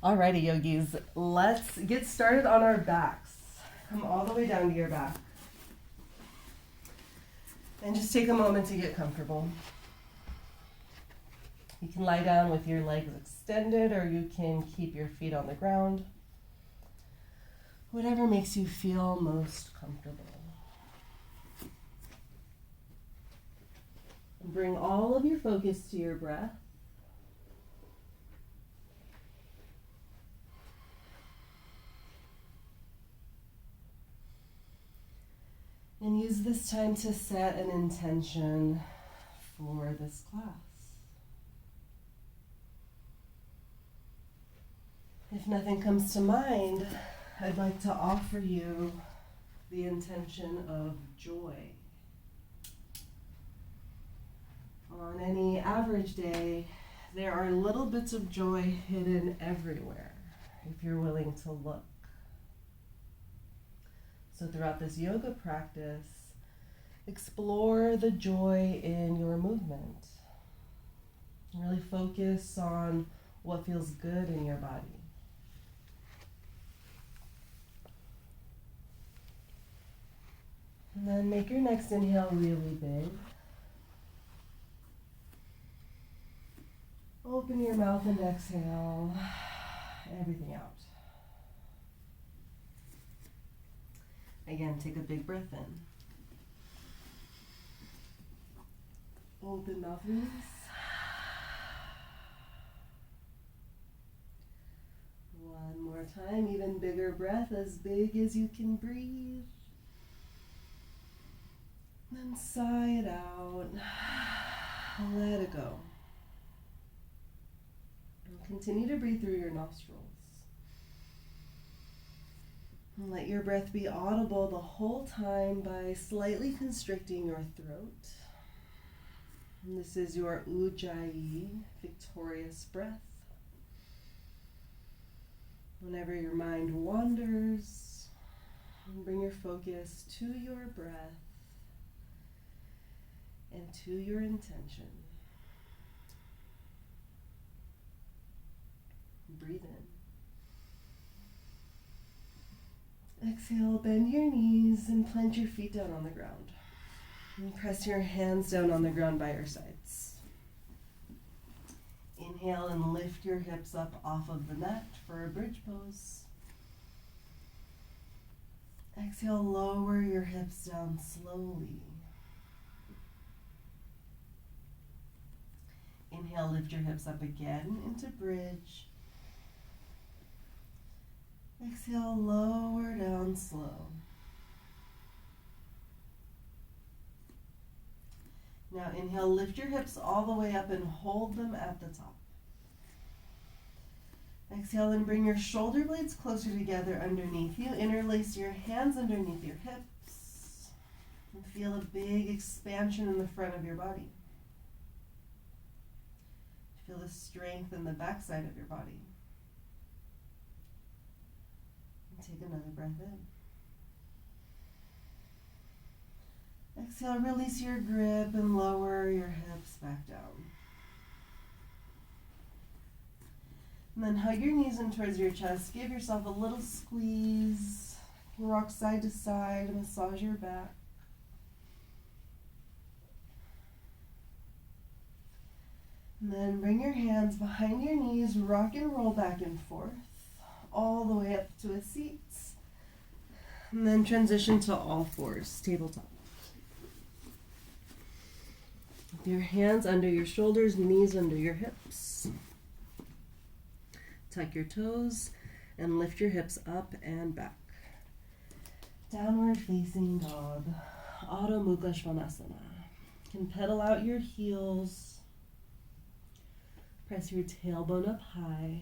Alrighty, yogis, let's get started on our backs. Come all the way down to your back. And just take a moment to get comfortable. You can lie down with your legs extended, or you can keep your feet on the ground. Whatever makes you feel most comfortable. Bring all of your focus to your breath. And use this time to set an intention for this class. If nothing comes to mind, I'd like to offer you the intention of joy. On any average day, there are little bits of joy hidden everywhere, if you're willing to look. So throughout this yoga practice, explore the joy in your movement. Really focus on what feels good in your body. And then make your next inhale really big. Open your mouth and exhale everything out. Again, take a big breath in. Open mouth, release. One more time, even bigger breath, as big as you can breathe. Then sigh it out. Let it go. And continue to breathe through your nostrils. And let your breath be audible the whole time by slightly constricting your throat. And this is your Ujjayi, victorious breath. Whenever your mind wanders, bring your focus to your breath and to your intention. Breathe in. Exhale, bend your knees and plant your feet down on the ground. And press your hands down on the ground by your sides. Inhale and lift your hips up off of the mat for a bridge pose. Exhale, lower your hips down slowly. Inhale, lift your hips up again into bridge. Exhale, lower down slow. Now inhale, lift your hips all the way up and hold them at the top. Exhale and bring your shoulder blades closer together underneath you. Interlace your hands underneath your hips. And feel a big expansion in the front of your body. Feel the strength in the backside of your body. And take another breath in. Exhale, release your grip and lower your hips back down. And then hug your knees in towards your chest. Give yourself a little squeeze. You can rock side to side, massage your back. And then bring your hands behind your knees, rock and roll back and forth, all the way up to a seat. And then transition to all fours, tabletop. With your hands under your shoulders, knees under your hips. Tuck your toes and lift your hips up and back. Downward facing dog, Adho Mukha Svanasana. You can pedal out your heels. Press your tailbone up high.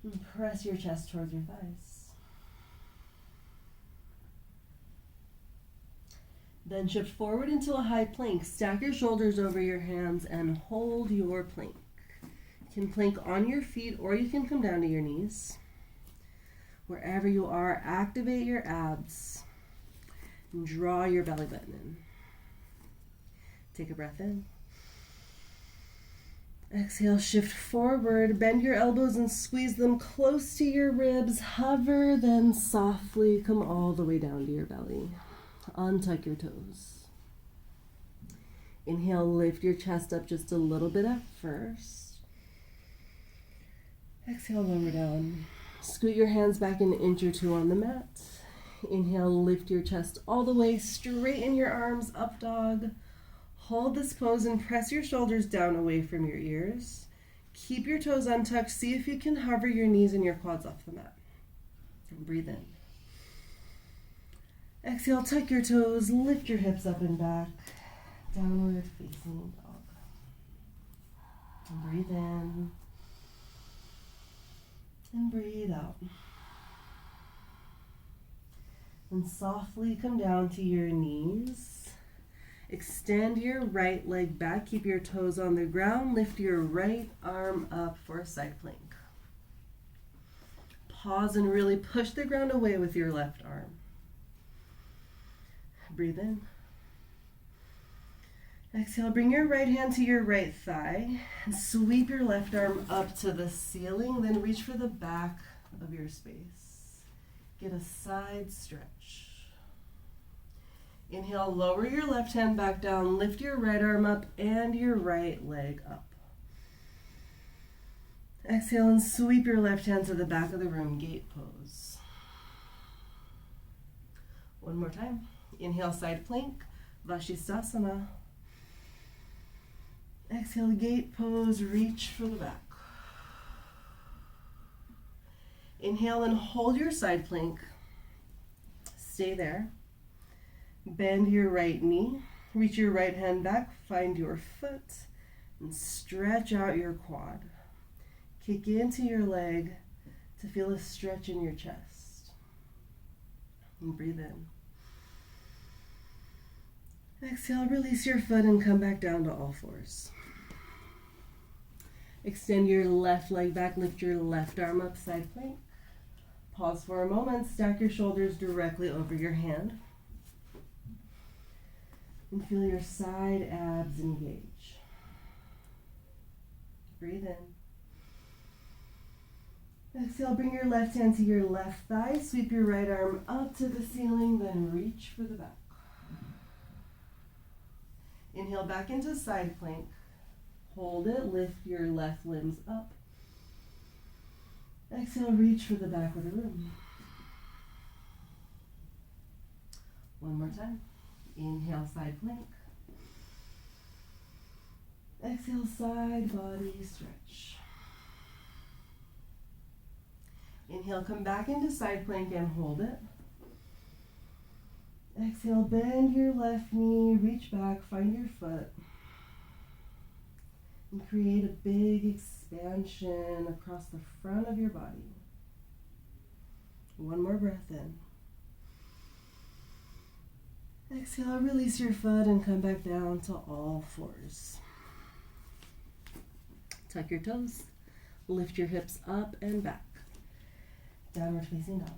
And press your chest towards your thighs. Then shift forward into a high plank. Stack your shoulders over your hands and hold your plank. You can plank on your feet or you can come down to your knees. Wherever you are, activate your abs and draw your belly button in. Take a breath in. Exhale, shift forward, bend your elbows and squeeze them close to your ribs. Hover, then softly come all the way down to your belly. Untuck your toes. Inhale, lift your chest up just a little bit at first. Exhale, lower down. Scoot your hands back an inch or two on the mat. Inhale, lift your chest all the way, straighten your arms, up dog. Hold this pose and press your shoulders down away from your ears. Keep your toes untucked. See if you can hover your knees and your quads off the mat. And breathe in. Exhale, tuck your toes, lift your hips up and back. Downward facing dog. And breathe in. And breathe out. And softly come down to your knees. Extend your right leg back. Keep your toes on the ground. Lift your right arm up for a side plank. Pause and really push the ground away with your left arm. Breathe in. Exhale, bring your right hand to your right thigh and sweep your left arm up to the ceiling. Then reach for the back of your space. Get a side stretch. Inhale, lower your left hand back down, lift your right arm up and your right leg up. Exhale and sweep your left hand to the back of the room, gate pose. One more time. Inhale, side plank, Vashisthasana. Exhale, gate pose, reach for the back. Inhale and hold your side plank. Stay there. Bend your right knee, reach your right hand back, find your foot, and stretch out your quad. Kick into your leg to feel a stretch in your chest. And breathe in. Exhale, release your foot and come back down to all fours. Extend your left leg back, lift your left arm up, side plank. Pause for a moment, stack your shoulders directly over your hand. And feel your side abs engage. Breathe in. Exhale, bring your left hand to your left thigh. Sweep your right arm up to the ceiling, then reach for the back. Inhale back into side plank. Hold it, lift your left limbs up. Exhale, reach for the back of the room. One more time. Inhale, side plank. Exhale, side body stretch. Inhale, come back into side plank and hold it. Exhale, bend your left knee, reach back, find your foot. And create a big expansion across the front of your body. One more breath in. Exhale, release your foot and come back down to all fours. Tuck your toes, lift your hips up and back. Downward facing dog.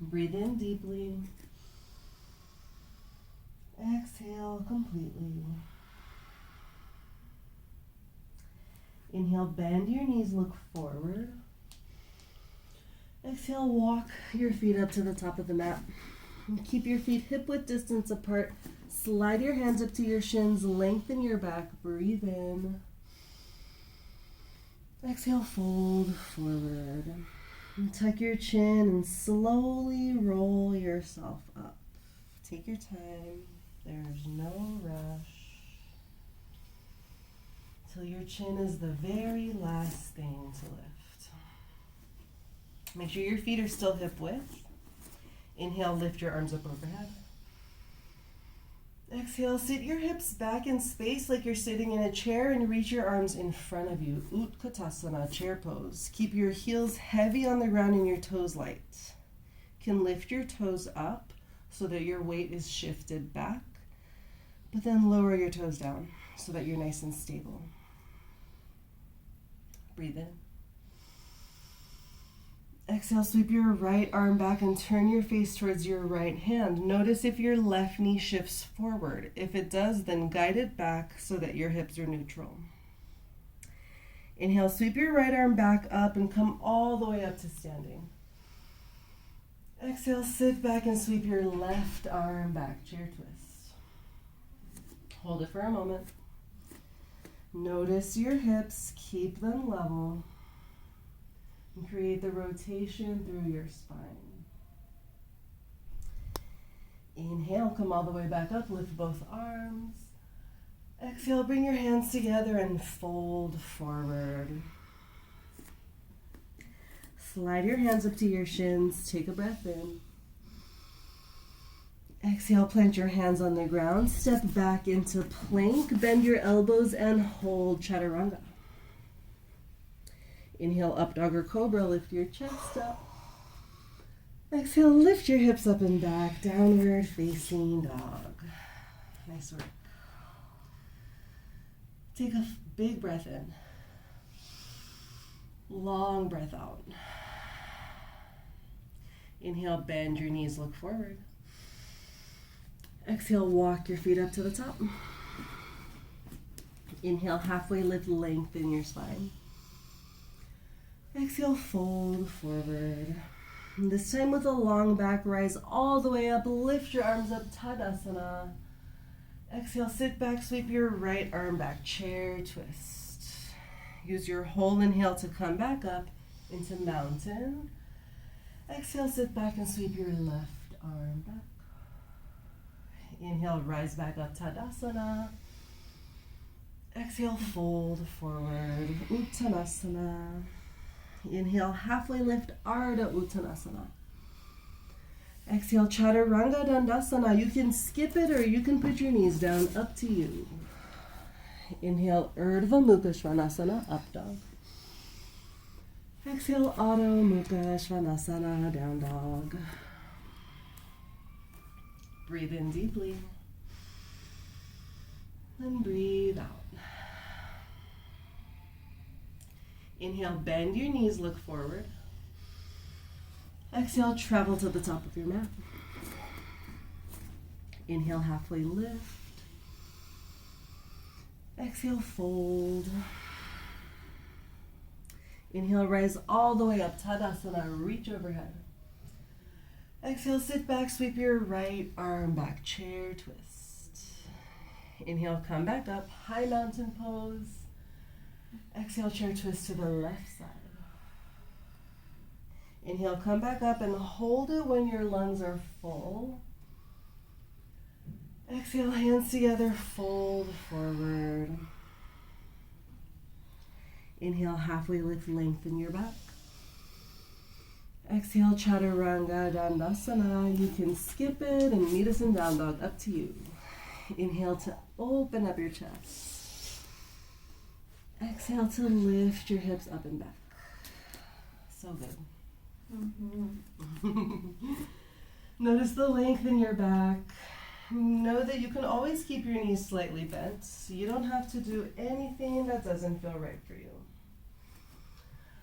Breathe in deeply. Exhale completely. Inhale, bend your knees, look forward. Exhale, walk your feet up to the top of the mat. And keep your feet hip-width distance apart. Slide your hands up to your shins, lengthen your back, breathe in. Exhale, fold forward. And tuck your chin and slowly roll yourself up. Take your time, there's no rush. Till your chin is the very last thing to lift. Make sure your feet are still hip width. Inhale, lift your arms up overhead. Exhale, sit your hips back in space like you're sitting in a chair and reach your arms in front of you. Utkatasana, chair pose. Keep your heels heavy on the ground and your toes light. You can lift your toes up so that your weight is shifted back, but then lower your toes down so that you're nice and stable. Breathe in. Exhale, sweep your right arm back and turn your face towards your right hand. Notice if your left knee shifts forward. If it does, then guide it back so that your hips are neutral. Inhale, sweep your right arm back up and come all the way up to standing. Exhale, sit back and sweep your left arm back, chair twist. Hold it for a moment. Notice your hips, keep them level. And create the rotation through your spine. Inhale, come all the way back up, lift both arms. Exhale, bring your hands together and fold forward. Slide your hands up to your shins, take a breath in. Exhale, plant your hands on the ground, step back into plank, bend your elbows and hold chaturanga. Inhale, up dog or cobra, lift your chest up. Exhale, lift your hips up and back, downward facing dog. Nice work. Take a big breath in. Long breath out. Inhale, bend your knees, look forward. Exhale, walk your feet up to the top. Inhale, halfway lift, lengthen your spine. Exhale, fold forward. And this time with a long back, rise all the way up, lift your arms up, Tadasana. Exhale, sit back, sweep your right arm back, chair twist. Use your whole inhale to come back up into mountain. Exhale, sit back and sweep your left arm back. Inhale, rise back up, Tadasana. Exhale, fold forward, Uttanasana. Inhale, halfway lift, Ardha Uttanasana. Exhale, Chaturanga Dandasana. You can skip it or you can put your knees down, up to you. Inhale, Urdhva Mukha Svanasana, up dog. Exhale, Adho Mukha Svanasana, down dog. Breathe in deeply. Then breathe out. Inhale, bend your knees, look forward. Exhale, travel to the top of your mat. Inhale, halfway lift. Exhale, fold. Inhale, rise all the way up, Tadasana, reach overhead. Exhale, sit back, sweep your right arm back, chair twist. Inhale, come back up, high mountain pose. Exhale, chair twist to the left side. Inhale, come back up and hold it when your lungs are full. Exhale, hands together, fold forward. Inhale, halfway lift, lengthen your back. Exhale, Chaturanga Dandasana. You can skip it and meet us in down dog, up to you. Inhale to open up your chest. Exhale to lift your hips up and back. So good. Notice the length in your back. Know that you can always keep your knees slightly bent. So you don't have to do anything that doesn't feel right for you.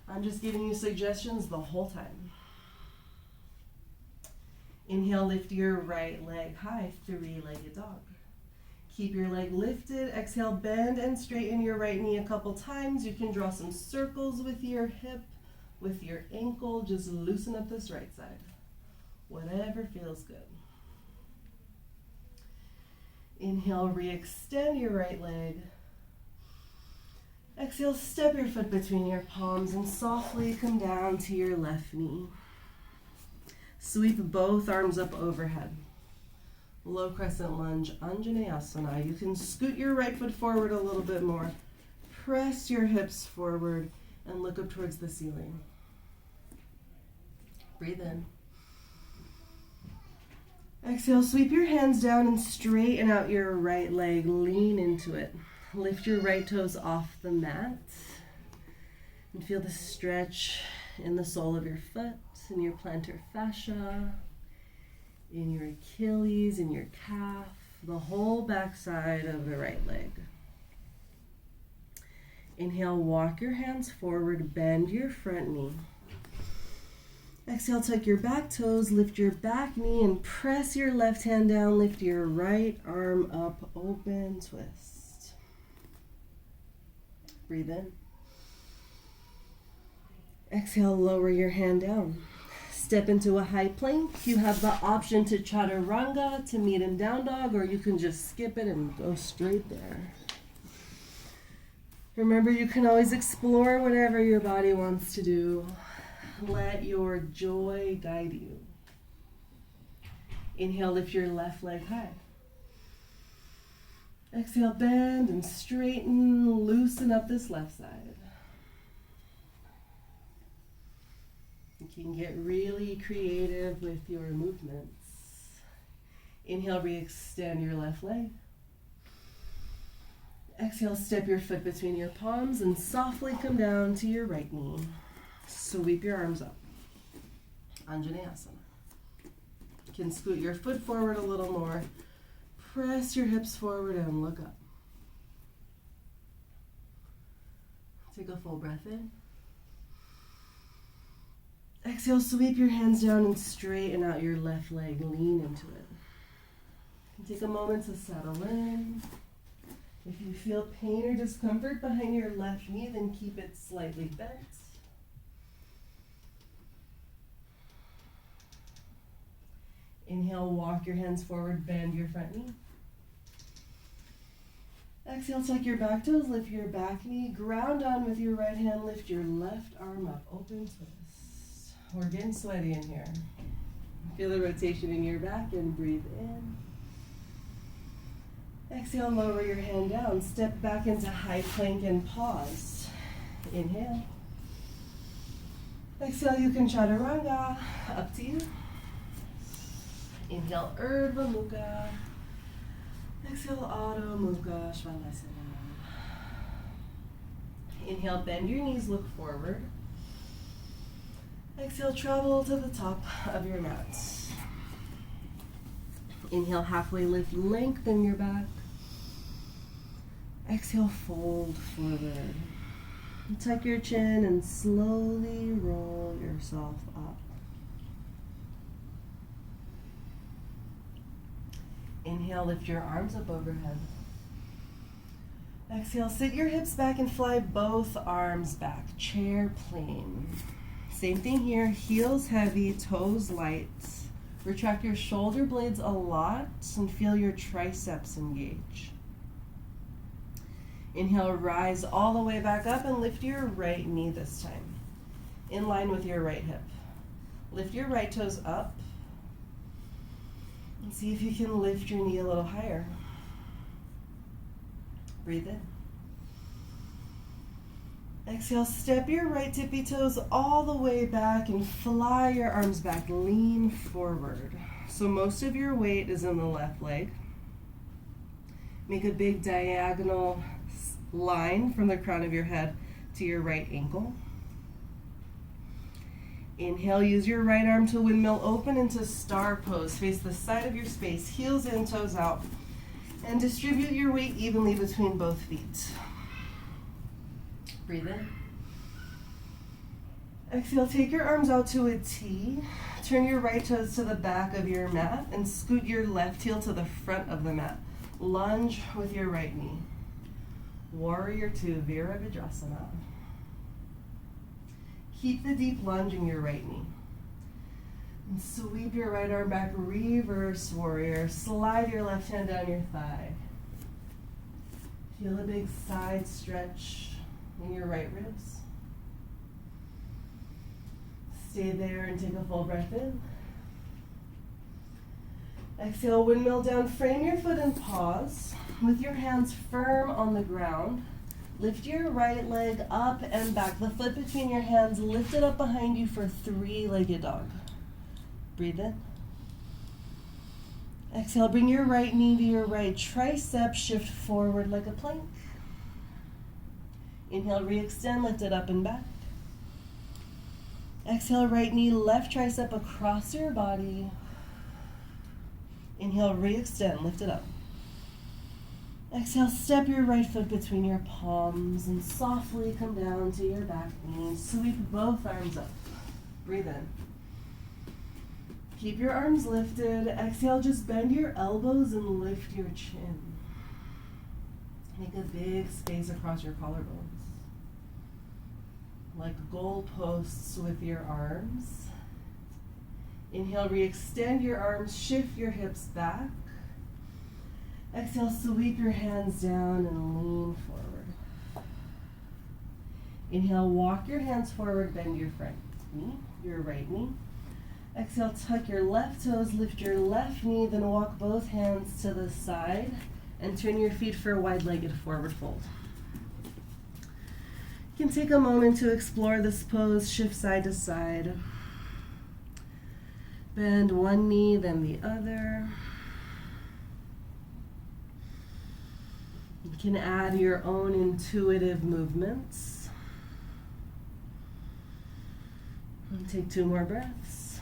I'm just giving you suggestions the whole time. Inhale, lift your right leg high, three-legged dog. Keep your leg lifted. Exhale, bend and straighten your right knee a couple times. You can draw some circles with your hip, with your ankle. Just loosen up this right side. Whatever feels good. Inhale, re-extend your right leg. Exhale, step your foot between your palms and softly come down to your left knee. Sweep both arms up overhead. Low crescent lunge, Anjaneyasana. You can scoot your right foot forward a little bit more. Press your hips forward and look up towards the ceiling. Breathe in. Exhale, sweep your hands down and straighten out your right leg. Lean into it. Lift your right toes off the mat. And feel the stretch in the sole of your foot, in your plantar fascia, in your Achilles, in your calf, the whole backside of the right leg. Inhale, walk your hands forward, bend your front knee. Exhale, tuck your back toes, lift your back knee and press your left hand down, lift your right arm up, open, twist. Breathe in. Exhale, lower your hand down. Step into a high plank. You have the option to chaturanga, to medium down dog, or you can just skip it and go straight there. Remember, you can always explore whatever your body wants to do. Let your joy guide you. Inhale, lift your left leg high. Exhale, bend and straighten, loosen up this left side. You can get really creative with your movements. Inhale, re-extend your left leg. Exhale, step your foot between your palms and softly come down to your right knee. Sweep your arms up. Anjaneyasana. You can scoot your foot forward a little more. Press your hips forward and look up. Take a full breath in. Exhale, sweep your hands down and straighten out your left leg. Lean into it. Take a moment to settle in. If you feel pain or discomfort behind your left knee, then keep it slightly bent. Inhale, walk your hands forward, bend your front knee. Exhale, tuck your back toes, lift your back knee, ground on with your right hand, lift your left arm up, open twist. We're getting sweaty in here. Feel the rotation in your back and breathe in. Exhale, lower your hand down, step back into high plank and pause. Inhale. Exhale, you can chaturanga, up to you. Inhale, Urdhva Mukha. Exhale, Adho Mukha Svanasana. Inhale, bend your knees, look forward. Exhale, travel to the top of your mat. Inhale, halfway lift, lengthen your back. Exhale, fold forward. Tuck your chin and slowly roll yourself up. Inhale, lift your arms up overhead. Exhale, sit your hips back and fly both arms back. Chair plane. Same thing here, heels heavy, toes light. Retract your shoulder blades a lot and feel your triceps engage. Inhale, rise all the way back up and lift your right knee this time, in line with your right hip. Lift your right toes up and see if you can lift your knee a little higher. Breathe in. Exhale, step your right tippy toes all the way back and fly your arms back, lean forward. So most of your weight is in the left leg. Make a big diagonal line from the crown of your head to your right ankle. Inhale, use your right arm to windmill open into star pose. Face the side of your space, heels in, toes out, and distribute your weight evenly between both feet. Breathe in. Exhale, take your arms out to a T. Turn your right toes to the back of your mat and scoot your left heel to the front of the mat. Lunge with your right knee. Warrior Two, Virabhadrasana. Keep the deep lunge in your right knee. And sweep your right arm back, reverse warrior. Slide your left hand down your thigh. Feel a big side stretch in your right ribs. Stay there and take a full breath in. Exhale, windmill down, frame your foot and pause. With your hands firm on the ground, lift your right leg up and back. The foot between your hands lifted up behind you for three-legged dog. Breathe in. Exhale, bring your right knee to your right tricep, shift forward like a plank. Inhale, re-extend, lift it up and back. Exhale, right knee, left tricep across your body. Inhale, re-extend, lift it up. Exhale, step your right foot between your palms and softly come down to your back knee. Sweep both arms up. Breathe in. Keep your arms lifted. Exhale, just bend your elbows and lift your chin. Make a big space across your collarbones. Like goalposts with your arms. Inhale, re-extend your arms, shift your hips back. Exhale, sweep your hands down and lean forward. Inhale, walk your hands forward, bend your front knee, your right knee. Exhale, tuck your left toes, lift your left knee, then walk both hands to the side and turn your feet for a wide-legged forward fold. You can take a moment to explore this pose, shift side to side. Bend one knee, then the other. You can add your own intuitive movements. And take 2 more breaths.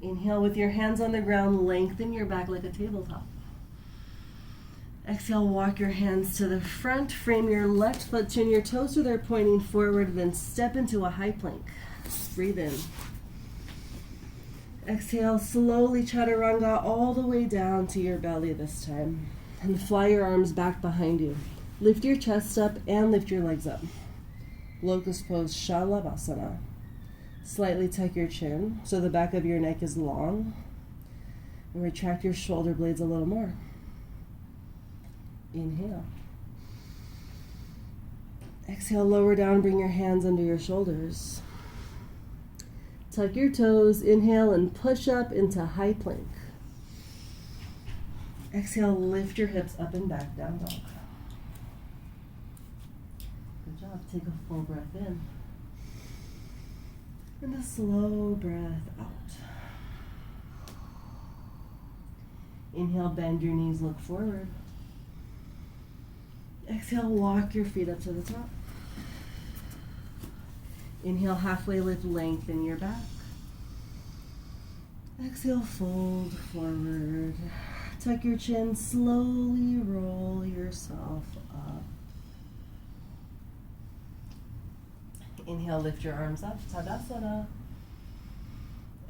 Inhale with your hands on the ground, lengthen your back like a tabletop. Exhale, walk your hands to the front, frame your left foot, turn your toes so they're pointing forward, then step into a high plank. Breathe in. Exhale, slowly chaturanga all the way down to your belly this time. And fly your arms back behind you. Lift your chest up and lift your legs up. Locust pose, Shalabhasana. Slightly tuck your chin so the back of your neck is long. And retract your shoulder blades a little more. Inhale. Exhale, lower down, bring your hands under your shoulders. Tuck your toes, inhale and push up into high plank. Exhale, lift your hips up and back, down dog. Good job, take a full breath in. And a slow breath out. Inhale, bend your knees, look forward. Exhale, walk your feet up to the top. Inhale, halfway lift, lengthen your back. Exhale, fold forward. Tuck your chin, slowly roll yourself up. Inhale, lift your arms up, Tadasana.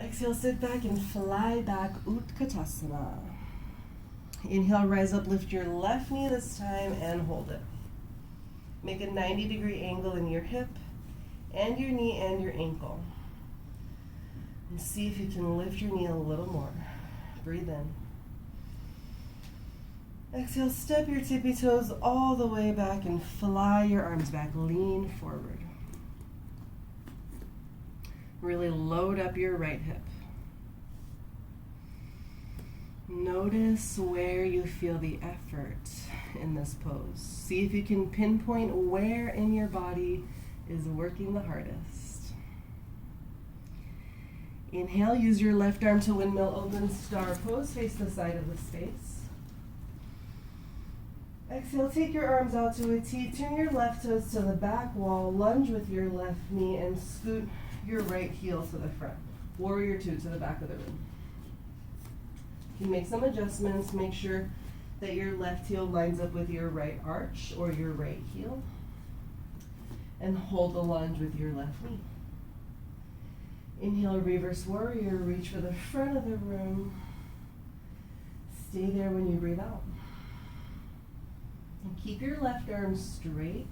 Exhale, sit back and fly back, Utkatasana. Inhale, rise up, lift your left knee this time and hold it. Make a 90-degree angle in your hip and your knee and your ankle. And see if you can lift your knee a little more. Breathe in. Exhale, step your tippy toes all the way back and fly your arms back. Lean forward. Really load up your right hip. Notice where you feel the effort in this pose. See if you can pinpoint where in your body is working the hardest. Inhale, use your left arm to windmill open star pose. Face the side of the space. Exhale, take your arms out to a T. Turn your left toes to the back wall. Lunge with your left knee and scoot your right heel to the front. Warrior 2 to the back of the room. You make some adjustments. Make sure that your left heel lines up with your right arch or your right heel. And hold the lunge with your left knee. Inhale, reverse warrior. Reach for the front of the room. Stay there when you breathe out. And keep your left arm straight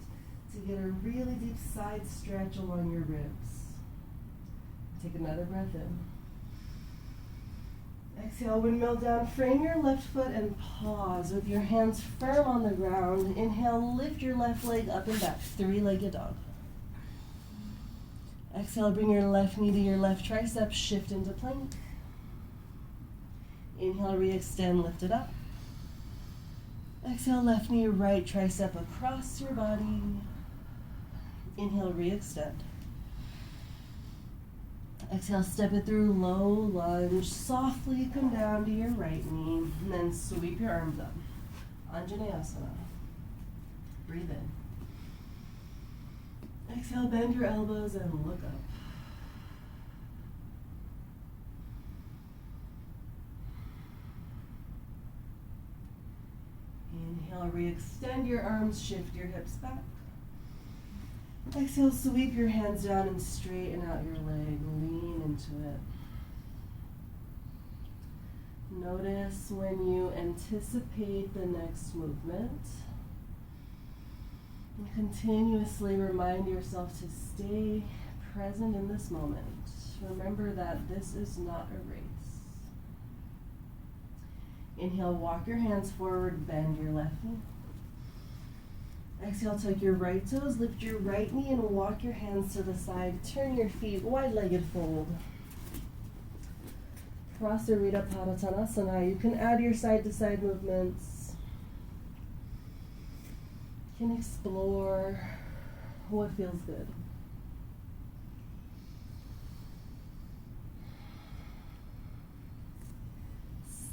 to get a really deep side stretch along your ribs. Take another breath in. Exhale, windmill down. Frame your left foot and pause with your hands firm on the ground. Inhale, lift your left leg up and back. 3-legged dog. Exhale, bring your left knee to your left tricep. Shift into plank. Inhale, re-extend, lift it up. Exhale, left knee, right tricep across your body. Inhale, re-extend. Exhale, step it through, low lunge. Softly come down to your right knee, and then sweep your arms up. Anjaneyasana. Breathe in. Exhale, bend your elbows and look up. Inhale, re-extend your arms, shift your hips back. Exhale, sweep your hands down and straighten out your leg. Lean into it. Notice when you anticipate the next movement. And continuously remind yourself to stay present in this moment. Remember that this is not a race. Inhale, walk your hands forward, bend your left knee. Exhale, tuck your right toes, lift your right knee and walk your hands to the side. Turn your feet, wide-legged fold. Prasarita Padottanasana. You can add your side-to-side movements. You can explore what feels good.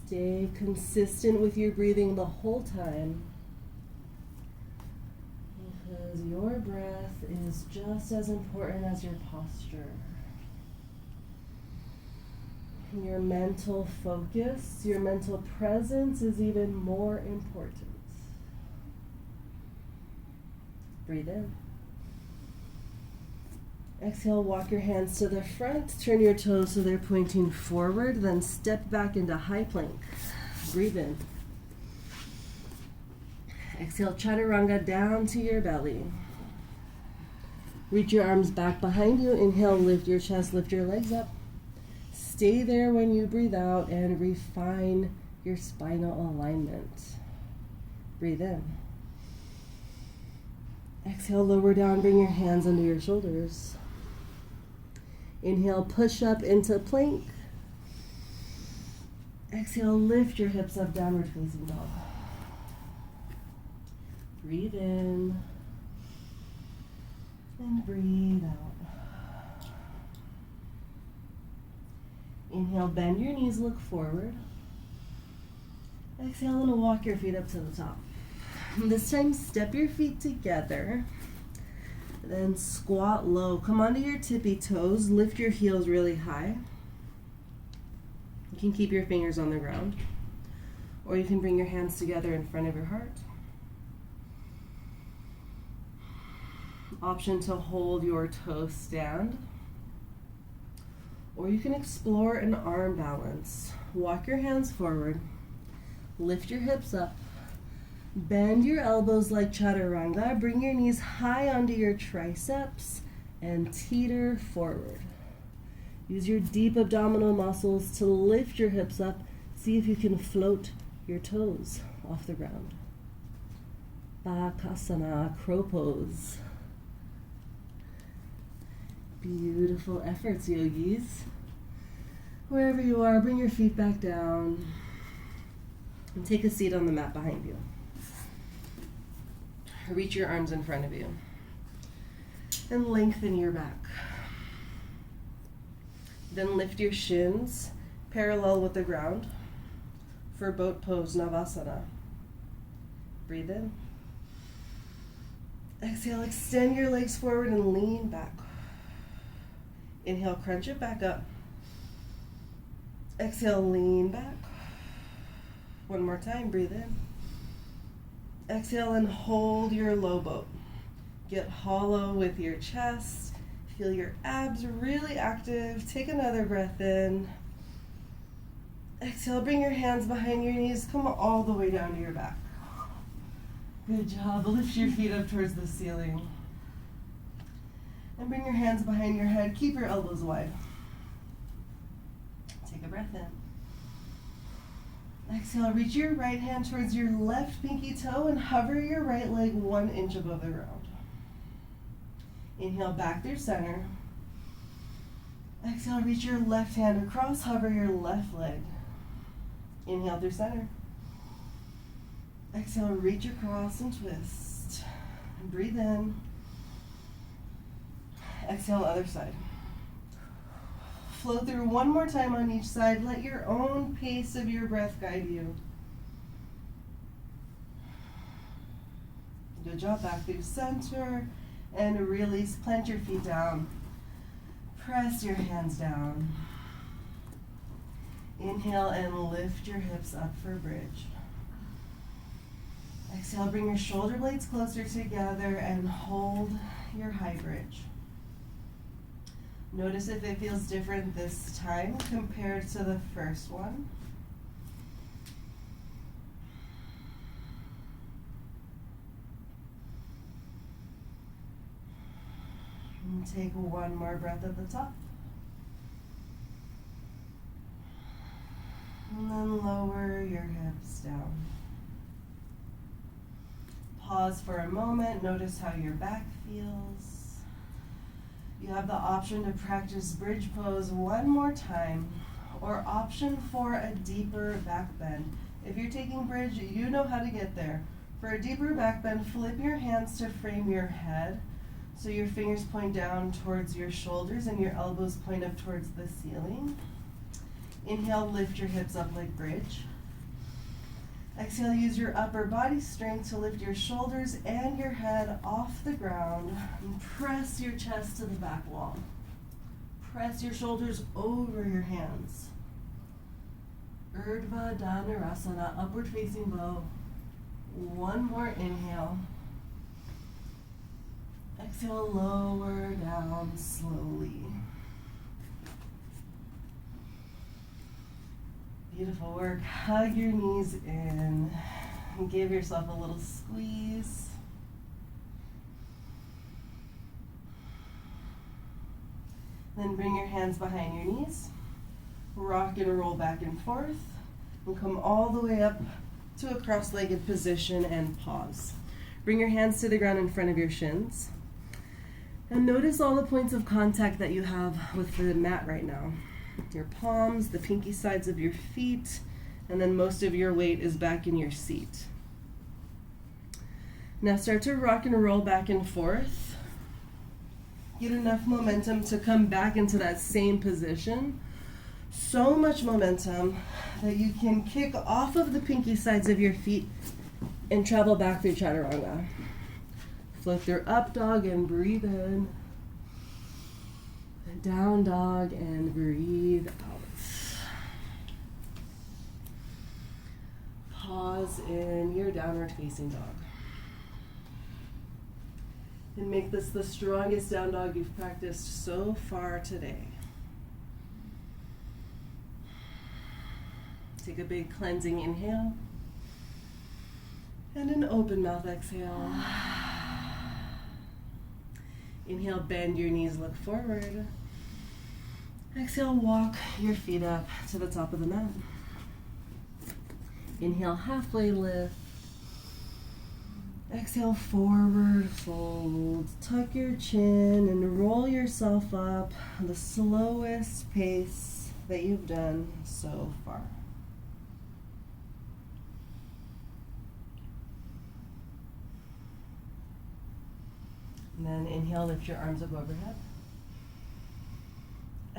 Stay consistent with your breathing the whole time, because your breath is just as important as your posture. Your mental focus, your mental presence is even more important. Breathe in. Exhale, walk your hands to the front, turn your toes so they're pointing forward, then step back into high plank. Breathe in. Exhale, chaturanga down to your belly. Reach your arms back behind you. Inhale, lift your chest, lift your legs up. Stay there when you breathe out and refine your spinal alignment. Breathe in. Exhale, lower down, bring your hands under your shoulders. Inhale, push up into plank. Exhale, lift your hips up, downward facing dog. Breathe in and breathe out. Inhale, bend your knees, look forward. Exhale and walk your feet up to the top. This time, step your feet together. Then squat low. Come onto your tippy toes. Lift your heels really high. You can keep your fingers on the ground. Or you can bring your hands together in front of your heart. Option to hold your toe stand. Or you can explore an arm balance. Walk your hands forward. Lift your hips up. Bend your elbows like chaturanga. Bring your knees high onto your triceps and teeter forward. Use your deep abdominal muscles to lift your hips up. See if you can float your toes off the ground. Bakasana, crow pose. Beautiful efforts, yogis. Wherever you are, bring your feet back down and take a seat on the mat behind you. Reach your arms in front of you and lengthen your back. Then lift your shins parallel with the ground for boat pose, Navasana. Breathe in. Exhale, extend your legs forward and lean back. Inhale, crunch it back up. Exhale, lean back. One more time, breathe in. Exhale and hold your low boat. Get hollow with your chest. Feel your abs really active. Take another breath in. Exhale, bring your hands behind your knees. Come all the way down to your back. Good job. Lift your feet up towards the ceiling. And bring your hands behind your head. Keep your elbows wide. Take a breath in. Exhale, reach your right hand towards your left pinky toe and hover your right leg 1 inch above the ground. Inhale, back through center. Exhale, reach your left hand across, hover your left leg. Inhale through center. Exhale, reach across and twist. And breathe in. Exhale, other side. Flow through one more time on each side. Let your own pace of your breath guide you. Good job. Back through center and release. Plant your feet down. Press your hands down. Inhale and lift your hips up for a bridge. Exhale, bring your shoulder blades closer together and hold your high bridge. Notice if it feels different this time compared to the first one. And take one more breath at the top. And then lower your hips down. Pause for a moment. Notice how your back feels. You have the option to practice bridge pose one more time, or option for a deeper back bend. If you're taking bridge, you know how to get there. For a deeper back bend, flip your hands to frame your head, so your fingers point down towards your shoulders and your elbows point up towards the ceiling. Inhale, lift your hips up like bridge. Exhale, use your upper body strength to lift your shoulders and your head off the ground and press your chest to the back wall. Press your shoulders over your hands. Urdhva Dhanurasana, upward facing bow. One more inhale. Exhale, lower down slowly. Beautiful work. Hug your knees in and give yourself a little squeeze. Then bring your hands behind your knees. Rock and roll back and forth. And come all the way up to a cross-legged position and pause. Bring your hands to the ground in front of your shins. And notice all the points of contact that you have with the mat right now. Your palms, the pinky sides of your feet, and then most of your weight is back in your seat. Now start to rock and roll back and forth. Get enough momentum to come back into that same position. So much momentum that you can kick off of the pinky sides of your feet and travel back through chaturanga. Float through up dog and breathe in. Down dog and breathe out. Pause in your downward facing dog. And make this the strongest down dog you've practiced so far today. Take a big cleansing inhale. And an open mouth exhale. Inhale, bend your knees, look forward. Exhale, walk your feet up to the top of the mat. Inhale, halfway lift. Exhale, forward fold. Tuck your chin and roll yourself up the slowest pace that you've done so far. And then inhale, lift your arms up overhead.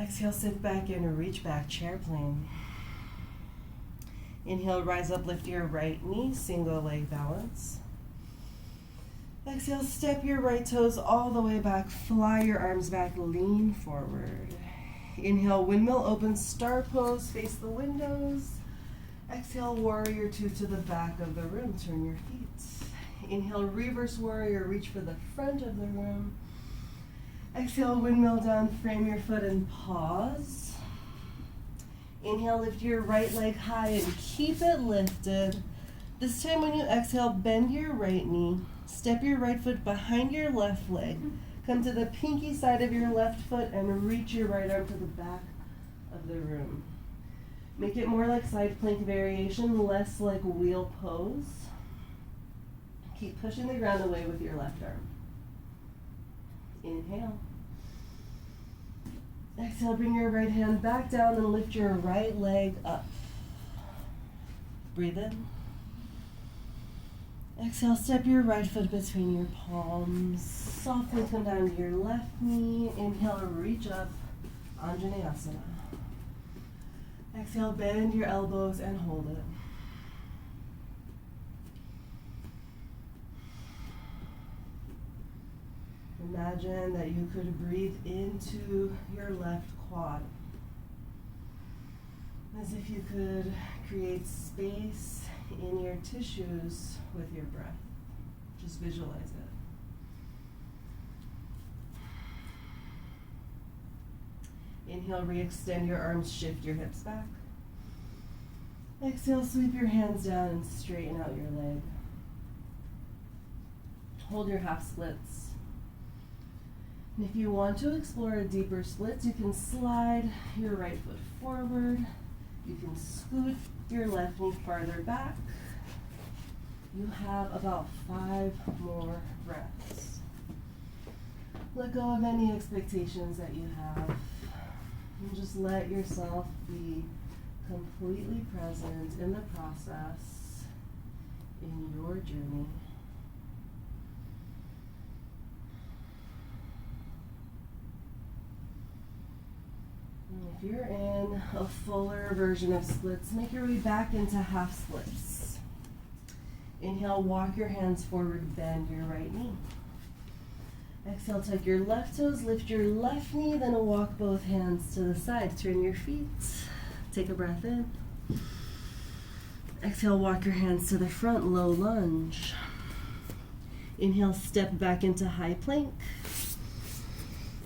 Exhale, sit back and reach back, chair plane. Inhale, rise up, lift your right knee, single leg balance. Exhale, step your right toes all the way back, fly your arms back, lean forward. Inhale, windmill open, star pose, face the windows. Exhale, warrior two to the back of the room, turn your feet. Inhale, reverse warrior, reach for the front of the room. Exhale, windmill down, frame your foot and pause. Inhale, lift your right leg high and keep it lifted. This time when you exhale, bend your right knee, step your right foot behind your left leg, come to the pinky side of your left foot and reach your right arm to the back of the room. Make it more like side plank variation, less like wheel pose. Keep pushing the ground away with your left arm. Inhale. Exhale, bring your right hand back down and lift your right leg up. Breathe in. Exhale, step your right foot between your palms. Softly come down to your left knee. Inhale, reach up, Anjaneyasana. Exhale, bend your elbows and hold it. Imagine that you could breathe into your left quad, as if you could create space in your tissues with your breath. Just visualize it. Inhale, re-extend your arms, shift your hips back. Exhale, sweep your hands down and straighten out your leg. Hold your half splits. And if you want to explore a deeper split, you can slide your right foot forward. You can scoot your left knee farther back. You have about 5 more breaths. Let go of any expectations that you have. And just let yourself be completely present in the process, in your journey. And if you're in a fuller version of splits, make your way back into half splits. Inhale, walk your hands forward, bend your right knee. Exhale, tuck your left toes, lift your left knee, then walk both hands to the side. Turn your feet. Take a breath in. Exhale, walk your hands to the front, low lunge. Inhale, step back into high plank.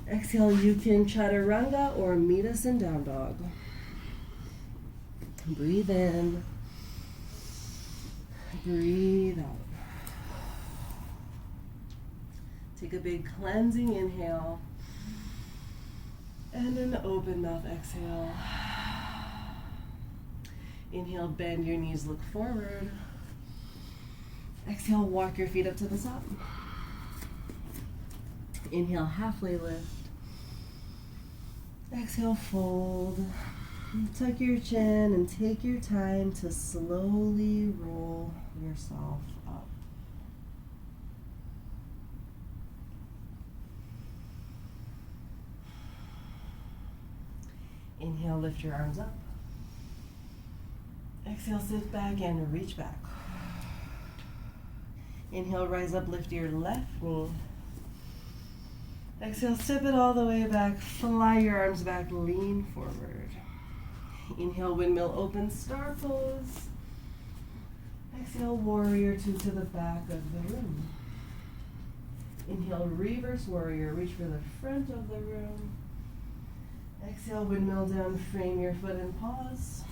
Exhale, you can chaturanga or meet us in down dog. Breathe in. Breathe out. Take a big cleansing inhale and an open mouth exhale. Inhale, bend your knees, look forward. Exhale, walk your feet up to the top. Inhale, halfway lift. Exhale, fold. Tuck your chin and take your time to slowly roll yourself up. Inhale, lift your arms up. Exhale, sit back and reach back. Inhale, rise up, lift your left knee. Exhale, step it all the way back, fly your arms back, lean forward. Inhale, windmill open, star pose. Exhale, warrior two to the back of the room. Inhale, reverse warrior, reach for the front of the room. Exhale, windmill down, frame your foot and pause.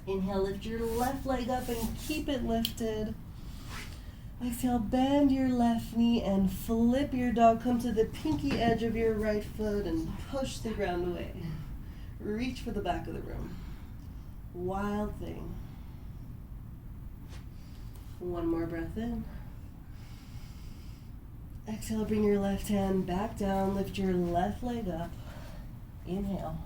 Inhale, lift your left leg up and keep it lifted. Exhale, bend your left knee and flip your dog. Come to the pinky edge of your right foot and push the ground away. Reach for the back of the room. Wild thing. One more breath in. Exhale, bring your left hand back down. Lift your left leg up. Inhale.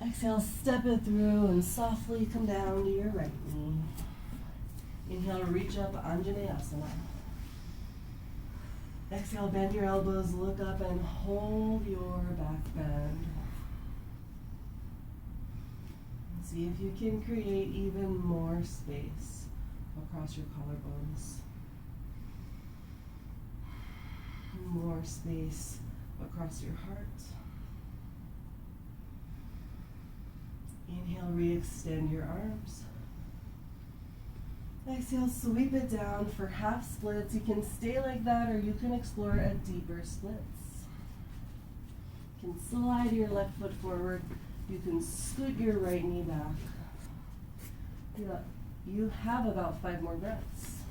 Exhale, step it through and softly come down to your right knee. Inhale, reach up, Anjaneyasana. Exhale, bend your elbows, look up and hold your back bend. See if you can create even more space across your collarbones. More space across your heart. Inhale, re-extend your arms. Exhale, sweep it down for half splits. You can stay like that or you can explore a deeper splits. You can slide your left foot forward. You can scoot your right knee back. You have about 5 more breaths.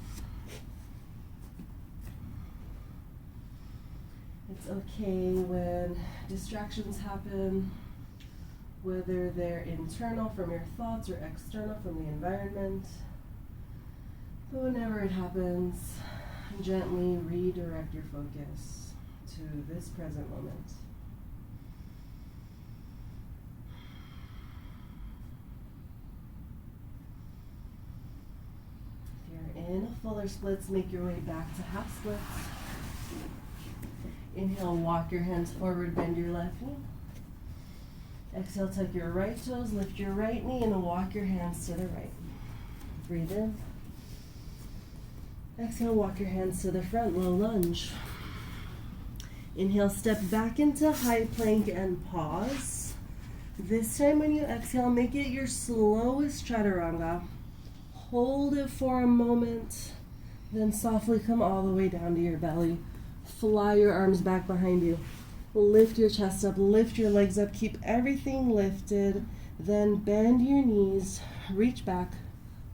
It's okay when distractions happen, whether they're internal from your thoughts or external from the environment. But whenever it happens, gently redirect your focus to this present moment. If you're in a fuller splits, make your way back to half splits. Inhale, walk your hands forward, bend your left knee. Exhale, tuck your right toes, lift your right knee, and walk your hands to the right. Breathe in. Exhale, walk your hands to the front, low lunge. Inhale, step back into high plank and pause. This time when you exhale, make it your slowest chaturanga. Hold it for a moment, then softly come all the way down to your belly. Fly your arms back behind you. Lift your chest up, lift your legs up, keep everything lifted. Then bend your knees, reach back,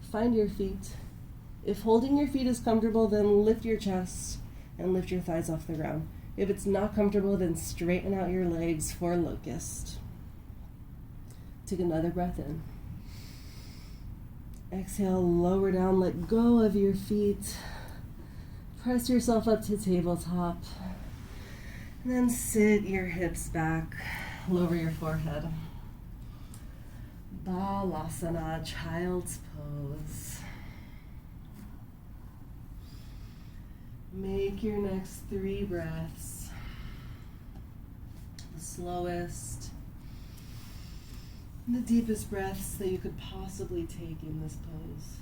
find your feet. If holding your feet is comfortable, then lift your chest and lift your thighs off the ground. If it's not comfortable, then straighten out your legs for locust. Take another breath in. Exhale, lower down, let go of your feet. Press yourself up to tabletop. And then sit your hips back, lower your forehead. Balasana, child's pose. Make your next 3 breaths the slowest, the deepest breaths that you could possibly take in this pose.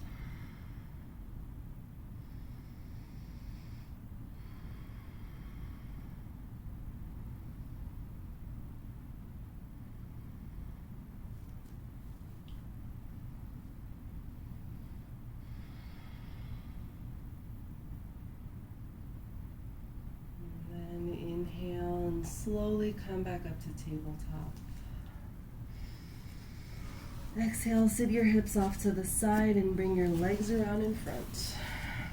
Inhale and slowly come back up to tabletop. Exhale, sit your hips off to the side and bring your legs around in front.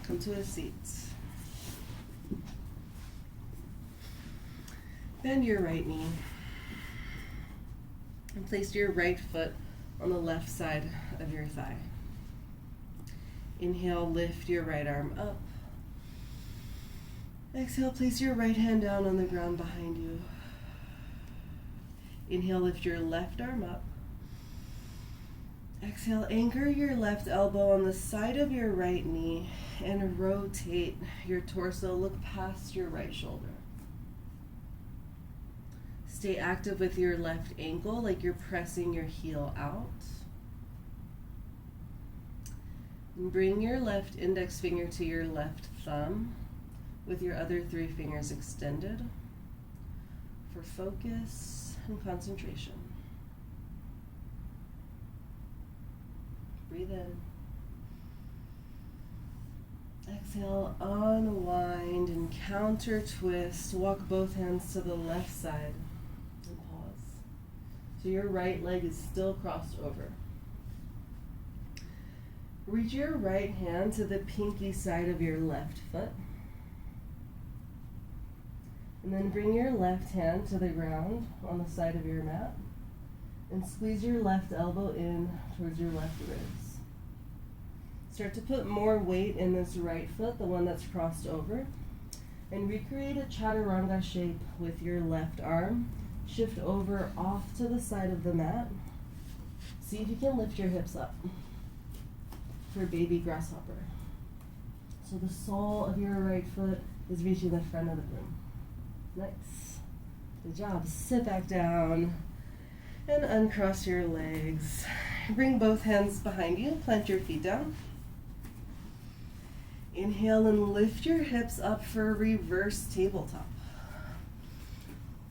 Come to a seat. Bend your right knee and place your right foot on the left side of your thigh. Inhale, lift your right arm up. Exhale, place your right hand down on the ground behind you. Inhale, lift your left arm up. Exhale, anchor your left elbow on the side of your right knee and rotate your torso. Look past your right shoulder. Stay active with your left ankle like you're pressing your heel out. And bring your left index finger to your left thumb with your other 3 fingers extended for focus and concentration. Breathe in. Exhale, unwind and counter twist. Walk both hands to the left side and pause. So your right leg is still crossed over. Reach your right hand to the pinky side of your left foot. And then bring your left hand to the ground on the side of your mat and squeeze your left elbow in towards your left ribs. Start to put more weight in this right foot, the one that's crossed over, and recreate a chaturanga shape with your left arm. Shift over off to the side of the mat. See if you can lift your hips up for baby grasshopper. So the sole of your right foot is reaching the front of the room. Nice. Good job. Sit back down and uncross your legs. Bring both hands behind you. Plant your feet down. Inhale and lift your hips up for a reverse tabletop.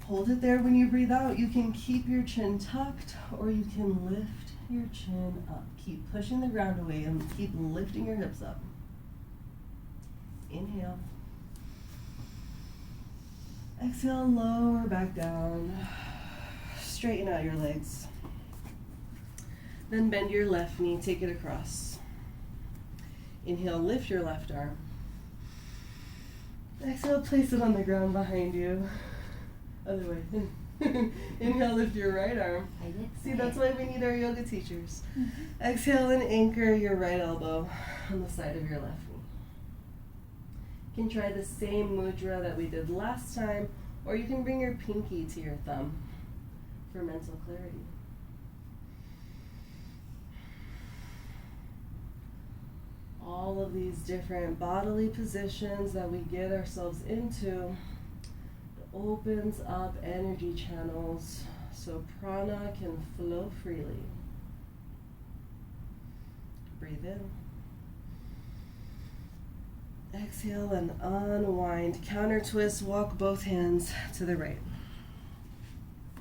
Hold it there when you breathe out. You can keep your chin tucked or you can lift your chin up. Keep pushing the ground away and keep lifting your hips up. Inhale. Exhale, lower back down. Straighten out your legs. Then bend your left knee, take it across. Inhale, lift your left arm. Exhale, place it on the ground behind you. Other way. Inhale, lift your right arm. See, that's why we need our yoga teachers. Exhale and anchor your right elbow on the side of your left knee. You can try the same mudra that we did last time, or you can bring your pinky to your thumb for mental clarity. All of these different bodily positions that we get ourselves into opens up energy channels so prana can flow freely. Breathe in. Exhale and unwind. Counter twist, walk both hands to the right.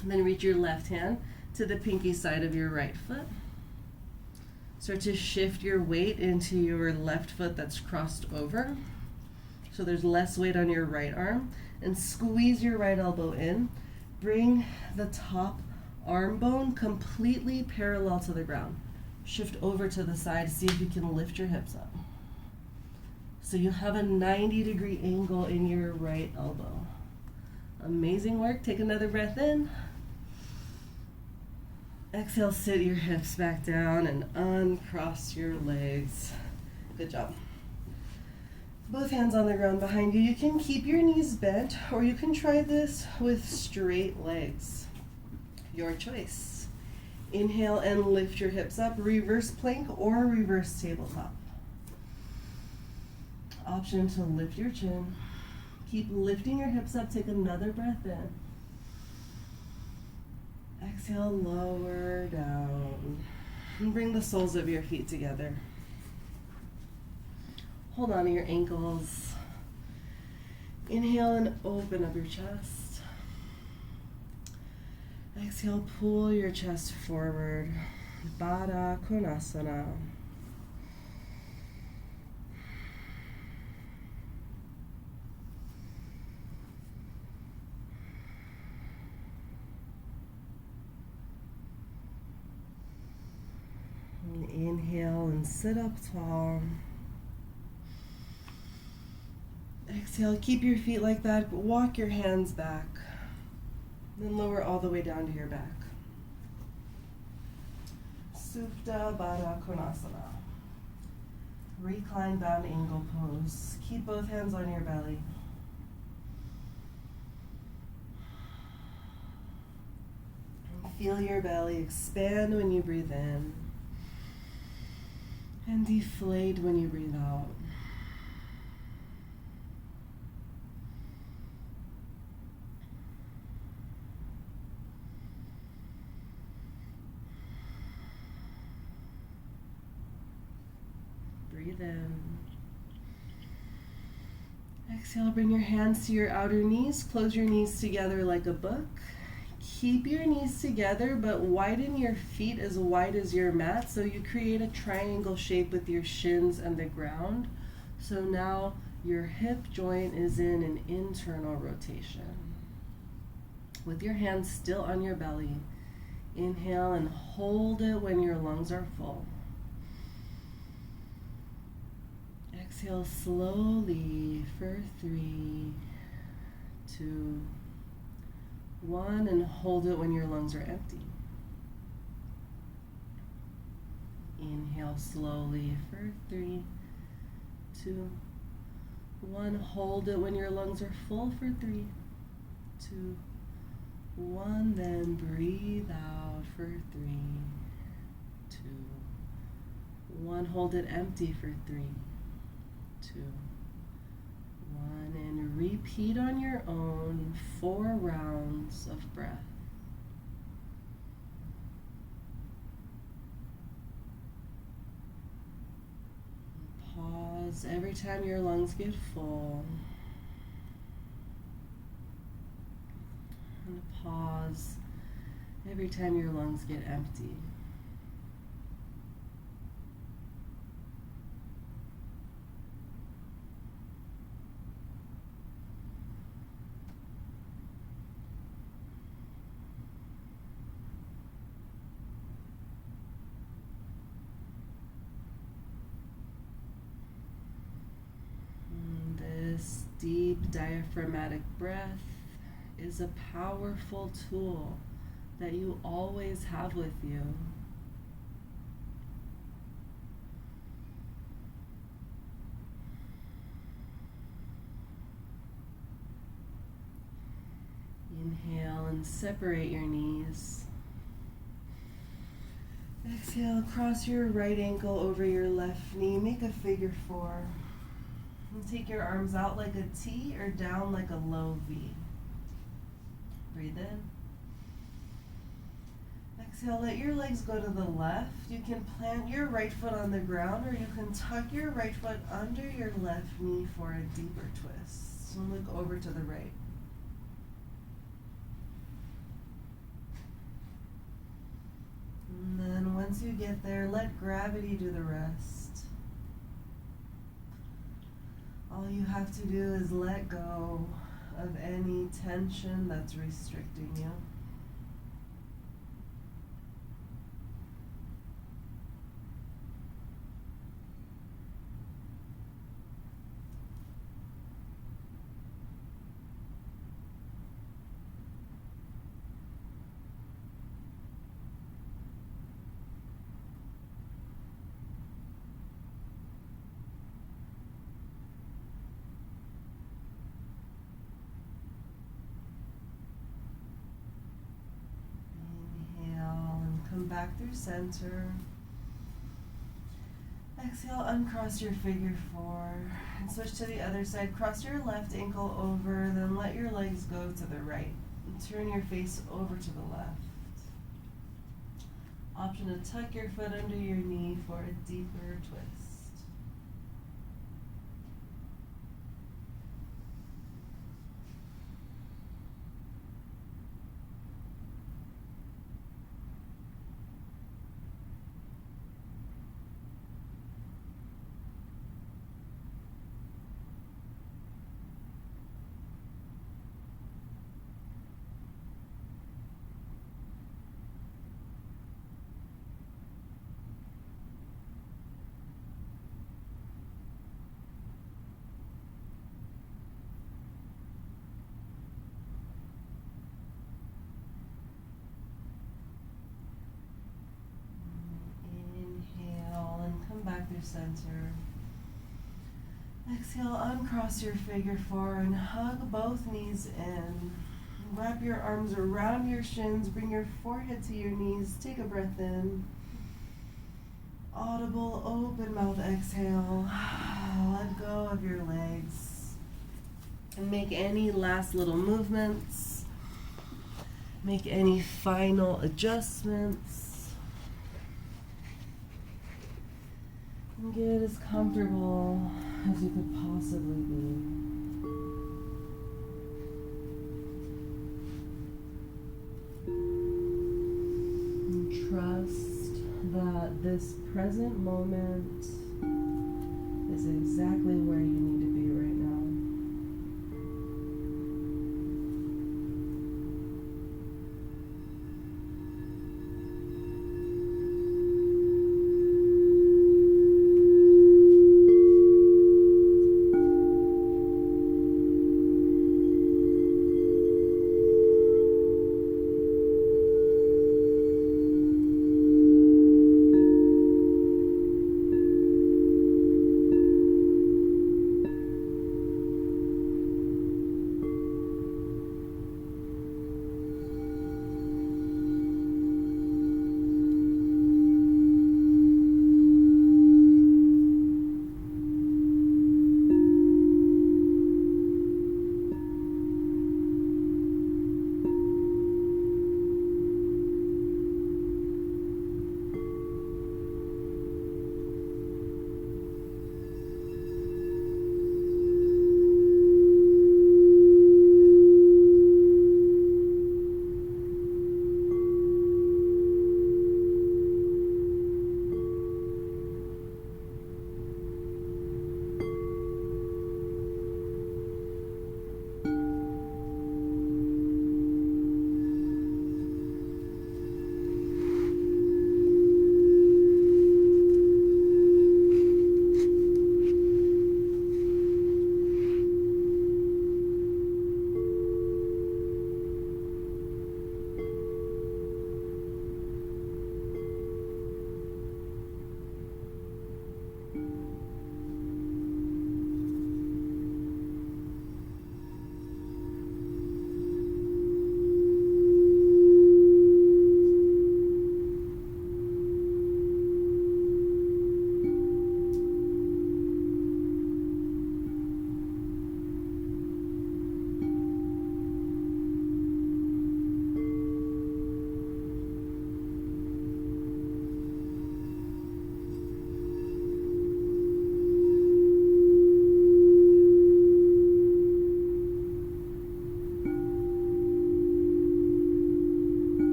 And then reach your left hand to the pinky side of your right foot. Start to shift your weight into your left foot that's crossed over. So there's less weight on your right arm. And squeeze your right elbow in. Bring the top arm bone completely parallel to the ground. Shift over to the side. See if you can lift your hips up. So you have a 90-degree angle in your right elbow. Amazing work. Take another breath in. Exhale, sit your hips back down and uncross your legs. Good job. Both hands on the ground behind you. You can keep your knees bent, or you can try this with straight legs. Your choice. Inhale and lift your hips up. Reverse plank or reverse tabletop. Option to lift your chin. Keep lifting your hips up. Take another breath in. Exhale, lower down. And bring the soles of your feet together. Hold on to your ankles. Inhale and open up your chest. Exhale, pull your chest forward. Baddha Konasana. And inhale and sit up tall. Exhale, keep your feet like that, but walk your hands back. Then lower all the way down to your back. Supta Baddha Konasana. Recline bound angle pose. Keep both hands on your belly. And feel your belly expand when you breathe in. And deflate when you breathe out. Breathe in. Exhale, bring your hands to your outer knees. Close your knees together like a book. Keep your knees together, but widen your feet as wide as your mat, so you create a triangle shape with your shins and the ground. So now your hip joint is in an internal rotation. With your hands still on your belly, inhale and hold it when your lungs are full. Exhale slowly for 3, 2, 1, and hold it when your lungs are empty. Inhale slowly for 3, 2, 1. Hold it when your lungs are full for 3, 2, 1. Then breathe out for 3, 2, 1. Hold it empty for 3, 2, 1, and repeat on your own 4 rounds of breath. Pause every time your lungs get full. And pause every time your lungs get empty. This deep diaphragmatic breath is a powerful tool that you always have with you. Inhale and separate your knees. Exhale, cross your right ankle over your left knee. Make a figure 4. And take your arms out like a T or down like a low V. Breathe in. Exhale, let your legs go to the left. You can plant your right foot on the ground, or you can tuck your right foot under your left knee for a deeper twist. And look over to the right. And then once you get there, let gravity do the rest. All you have to do is let go of any tension that's restricting you. Come back through center. Exhale, uncross your figure four and switch to the other side. Cross your left ankle over, then let your legs go to the right. And turn your face over to the left. Option to tuck your foot under your knee for a deeper twist. Back through center. Exhale, uncross your figure four and hug both knees in. Wrap your arms around your shins, bring your forehead to your knees, take a breath in. Audible, open mouth exhale. Let go of your legs. And make any last little movements. Make any final adjustments. Get as comfortable as you could possibly be. And trust that this present moment is exactly where you need to be.